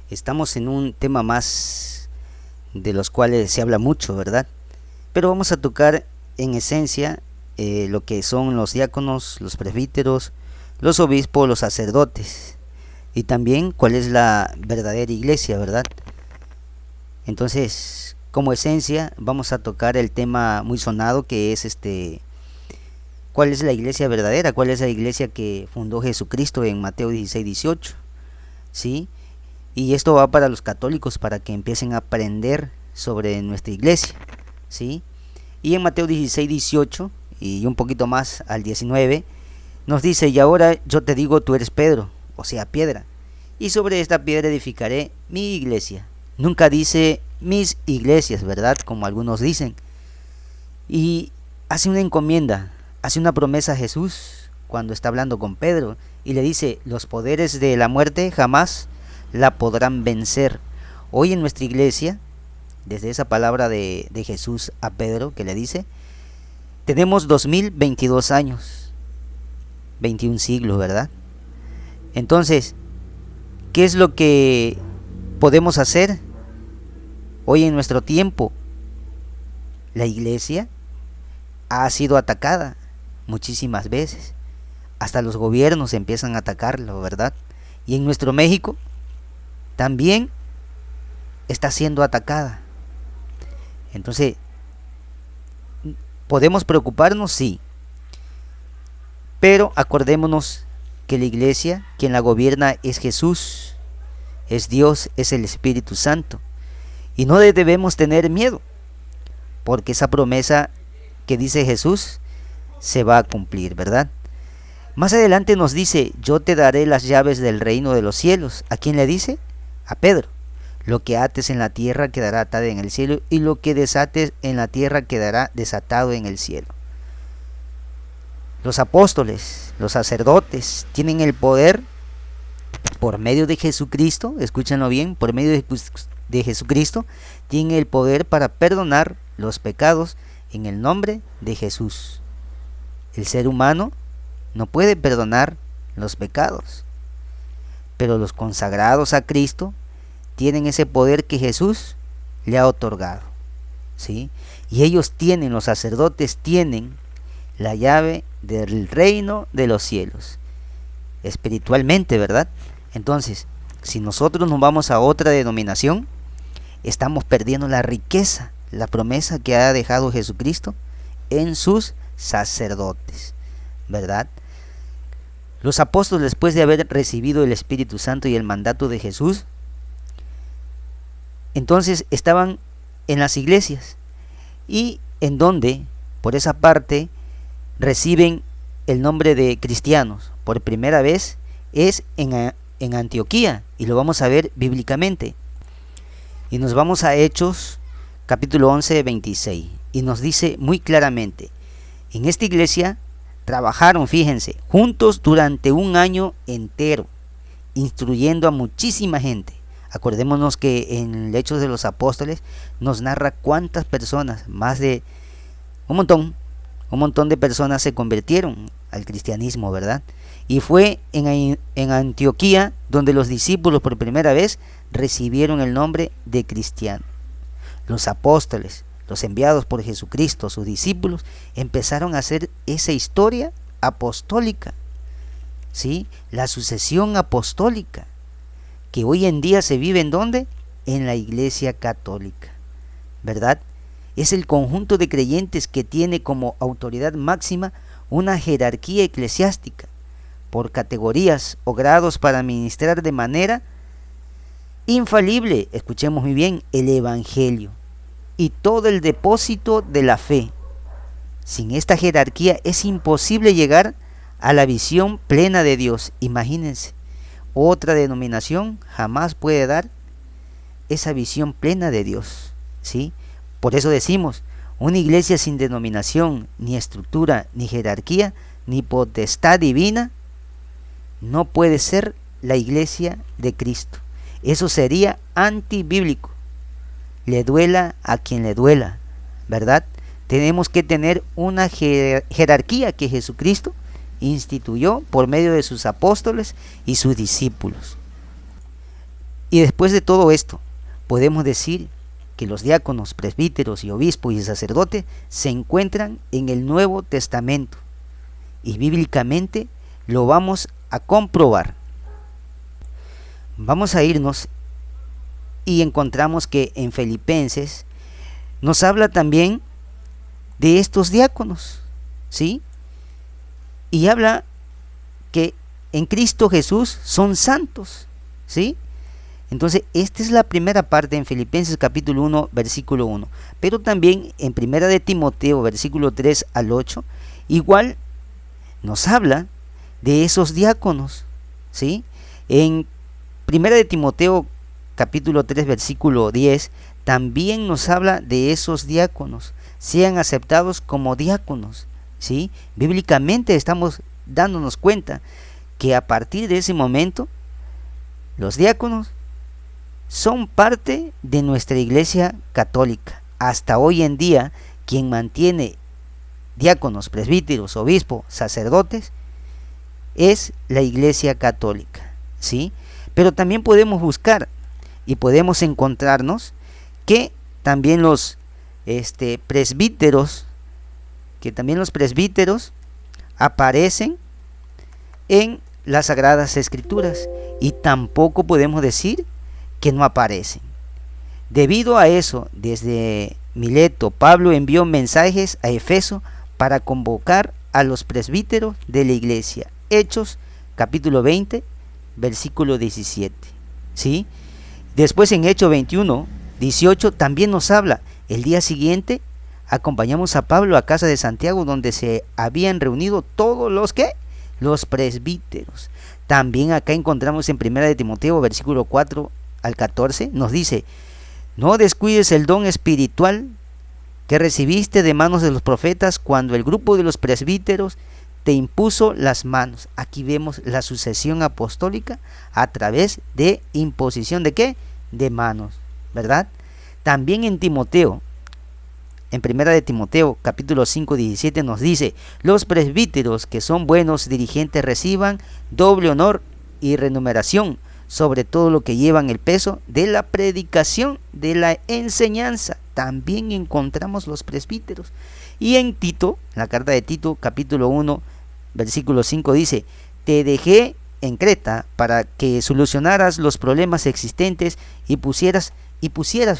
Estamos en un tema más de los cuales se habla mucho, ¿verdad? Pero vamos a tocar en esencia lo que son los diáconos, los presbíteros, los obispos, los sacerdotes y también cuál es la verdadera iglesia, ¿verdad? Entonces, como esencia, vamos a tocar el tema muy sonado que es ¿cuál es la iglesia verdadera? ¿Cuál es la iglesia que fundó Jesucristo en Mateo 16-18? ¿Sí? Y esto va para los católicos para que empiecen a aprender sobre nuestra iglesia, ¿sí? Y en Mateo 16-18 y un poquito más al 19 nos dice: y ahora yo te digo, tú eres Pedro, o sea, piedra, y sobre esta piedra edificaré mi iglesia. Nunca dice mis iglesias, ¿verdad? Como algunos dicen. Y hace una encomienda, hace una promesa a Jesús cuando está hablando con Pedro y le dice: los poderes de la muerte jamás la podrán vencer. Hoy en nuestra iglesia, desde esa palabra de Jesús a Pedro que le dice, tenemos 2022 años, 21 siglos, ¿verdad? Entonces, ¿qué es lo que podemos hacer hoy en nuestro tiempo? La iglesia ha sido atacada muchísimas veces. Hasta los gobiernos empiezan a atacarlo, ¿verdad? Y en nuestro México también está siendo atacada. Entonces, ¿podemos preocuparnos? Sí. Pero acordémonos que la iglesia, quien la gobierna es Jesús, es Dios, es el Espíritu Santo. Y no debemos tener miedo, porque esa promesa que dice Jesús se va a cumplir, ¿verdad? Más adelante nos dice: yo te daré las llaves del reino de los cielos. ¿A quién le dice? A Pedro. Lo que ates en la tierra quedará atado en el cielo, y lo que desates en la tierra quedará desatado en el cielo. Los apóstoles, los sacerdotes, tienen el poder por medio de Jesucristo, escúchenlo bien, por medio de Jesucristo, tienen el poder para perdonar los pecados en el nombre de Jesús. El ser humano no puede perdonar los pecados, pero los consagrados a Cristo tienen ese poder que Jesús le ha otorgado, ¿sí? Y ellos tienen, los sacerdotes tienen la llave del reino de los cielos, espiritualmente, ¿verdad? Entonces, si nosotros nos vamos a otra denominación, estamos perdiendo la riqueza, la promesa que ha dejado Jesucristo en sus sacerdotes, ¿verdad? Los apóstoles, después de haber recibido el Espíritu Santo y el mandato de Jesús, entonces estaban en las iglesias, y en donde, por esa parte, reciben el nombre de cristianos por primera vez es en Antioquía, y lo vamos a ver bíblicamente. Y nos vamos a Hechos capítulo 11, 26, y nos dice muy claramente: en esta iglesia trabajaron, fíjense, juntos durante un año entero, instruyendo a muchísima gente. Acordémonos que en Hechos de los Apóstoles nos narra cuántas personas, más de un montón de personas se convirtieron al cristianismo, ¿verdad? Y fue en Antioquía donde los discípulos por primera vez recibieron el nombre de cristiano. Los apóstoles, los enviados por Jesucristo, sus discípulos, empezaron a hacer esa historia apostólica, ¿sí? La sucesión apostólica, que hoy en día se vive ¿en dónde? En la Iglesia Católica, ¿verdad? Es el conjunto de creyentes que tiene como autoridad máxima una jerarquía eclesiástica, por categorías o grados, para administrar de manera infalible, escuchemos muy bien, el Evangelio y todo el depósito de la fe. Sin esta jerarquía es imposible llegar a la visión plena de Dios. Imagínense, otra denominación jamás puede dar esa visión plena de Dios, ¿sí? Por eso decimos, una iglesia sin denominación, ni estructura, ni jerarquía, ni potestad divina, no puede ser la iglesia de Cristo. Eso sería antibíblico. Le duela a quien le duela, ¿verdad? Tenemos que tener una jerarquía que Jesucristo instituyó por medio de sus apóstoles y sus discípulos. Y después de todo esto, podemos decir que los diáconos, presbíteros y obispos y sacerdotes se encuentran en el Nuevo Testamento. Y bíblicamente lo vamos a comprobar. Vamos a irnos y encontramos que en Filipenses nos habla también de estos diáconos, ¿sí? Y habla que en Cristo Jesús son santos, ¿sí? Entonces, esta es la primera parte en Filipenses capítulo 1, versículo 1. Pero también en Primera de Timoteo, versículo 3 al 8, igual nos habla de esos diáconos, ¿sí? En Primera de Timoteo capítulo 3, versículo 10, también nos habla de esos diáconos, sean aceptados como diáconos, ¿sí? Bíblicamente estamos dándonos cuenta que a partir de ese momento, los diáconos son parte de nuestra iglesia católica. Hasta hoy en día, quien mantiene diáconos, presbíteros, obispos, sacerdotes, es la iglesia católica, ¿sí? Pero también podemos buscar y podemos encontrarnos que también los presbíteros, aparecen en las Sagradas Escrituras, y tampoco podemos decir que no aparecen. Debido a eso, desde Mileto, Pablo envió mensajes a Efeso para convocar a los presbíteros de la iglesia. Hechos capítulo 20, versículo 17, ¿sí? Después en Hechos 21, 18 también nos habla. El día siguiente acompañamos a Pablo a casa de Santiago, donde se habían reunido todos los presbíteros. También acá encontramos en Primera de Timoteo, versículo 4 al 14, nos dice: no descuides el don espiritual que recibiste de manos de los profetas cuando el grupo de los presbíteros te impuso las manos. Aquí vemos la sucesión apostólica a través de imposición de ¿qué? De manos, ¿verdad? También en Timoteo, en Primera de Timoteo, capítulo 5, 17 nos dice: los presbíteros que son buenos dirigentes reciban doble honor y remuneración sobre todo lo que llevan el peso de la predicación, de la enseñanza. También encontramos los presbíteros. Y en Tito, la carta de Tito, capítulo 1, versículo 5 dice: te dejé en Creta para que solucionaras los problemas existentes y pusieras,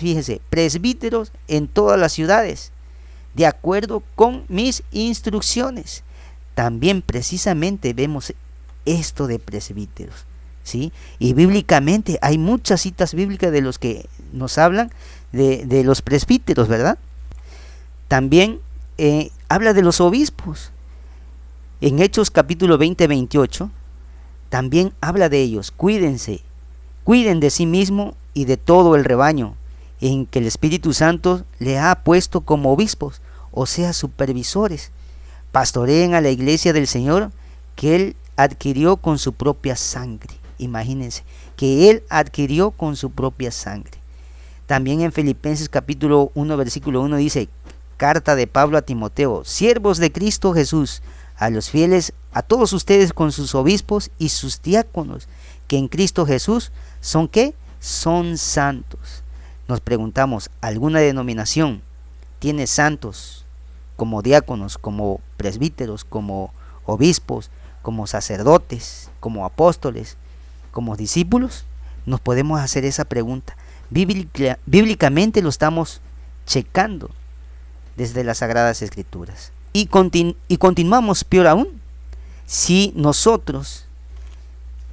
fíjese, presbíteros en todas las ciudades, de acuerdo con mis instrucciones. También precisamente vemos esto de presbíteros, ¿sí? Y bíblicamente hay muchas citas bíblicas de los que nos hablan de los presbíteros, ¿verdad? También habla de los obispos. En Hechos capítulo 20, 28, también habla de ellos. Cuiden de sí mismo y de todo el rebaño en que el Espíritu Santo le ha puesto como obispos, o sea, supervisores. Pastoreen a la iglesia del Señor que Él adquirió con su propia sangre. Imagínense, que Él adquirió con su propia sangre. También en Filipenses capítulo 1, versículo 1 dice: carta de Pablo a Timoteo, siervos de Cristo Jesús, a los fieles, a todos ustedes con sus obispos y sus diáconos, que en Cristo Jesús son ¿qué? Son santos. Nos preguntamos, ¿alguna denominación tiene santos como diáconos, como presbíteros, como obispos, como sacerdotes, como apóstoles, como discípulos? Nos podemos hacer esa pregunta. Bíblicamente lo estamos checando desde las Sagradas Escrituras. Y continuamos, peor aún, si nosotros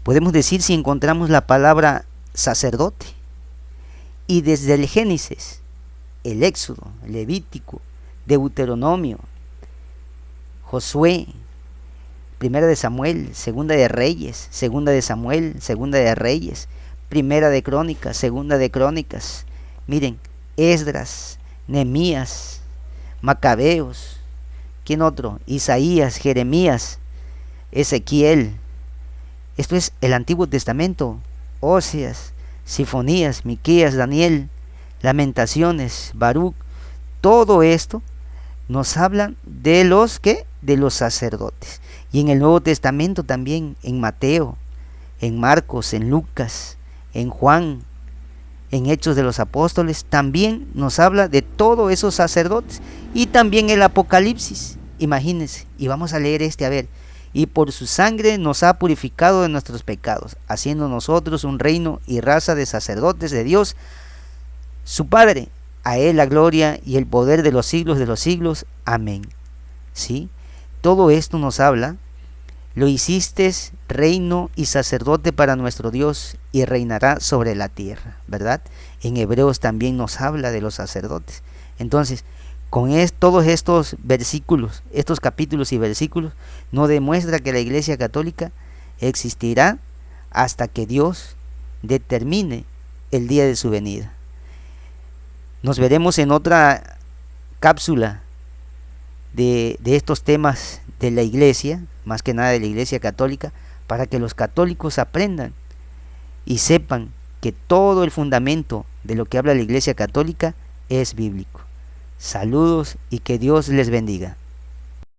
podemos decir, si encontramos la palabra sacerdote, y desde el Génesis, el Éxodo, Levítico, Deuteronomio, Josué, Primera de Samuel, Segunda de Reyes, Segunda de Samuel, Segunda de Reyes, Primera de Crónicas, Segunda de Crónicas, miren, Esdras, Nehemías, Macabeos, ¿quién otro? Isaías, Jeremías, Ezequiel. Esto es el Antiguo Testamento. Oseas, Sifonías, Miqueas, Daniel, Lamentaciones, Baruch. Todo esto nos hablan de los ¿qué? De los sacerdotes. Y en el Nuevo Testamento también, en Mateo, en Marcos, en Lucas, en Juan, en Hechos de los Apóstoles, también nos habla de todos esos sacerdotes. Y también el Apocalipsis, imagínense, y vamos a leer a ver. Y por su sangre nos ha purificado de nuestros pecados, haciendo nosotros un reino y raza de sacerdotes de Dios, su Padre. A Él la gloria y el poder de los siglos. Amén. ¿Sí? Todo esto nos habla: lo hiciste reino y sacerdote para nuestro Dios, y reinará sobre la tierra, ¿verdad? En Hebreos también nos habla de los sacerdotes. Entonces, con todos estos versículos, estos capítulos y versículos, nos demuestra que la Iglesia Católica existirá hasta que Dios determine el día de su venida. Nos veremos en otra cápsula de estos temas de la Iglesia, más que nada de la Iglesia Católica, para que los católicos aprendan y sepan que todo el fundamento de lo que habla la Iglesia Católica es bíblico. Saludos y que Dios les bendiga.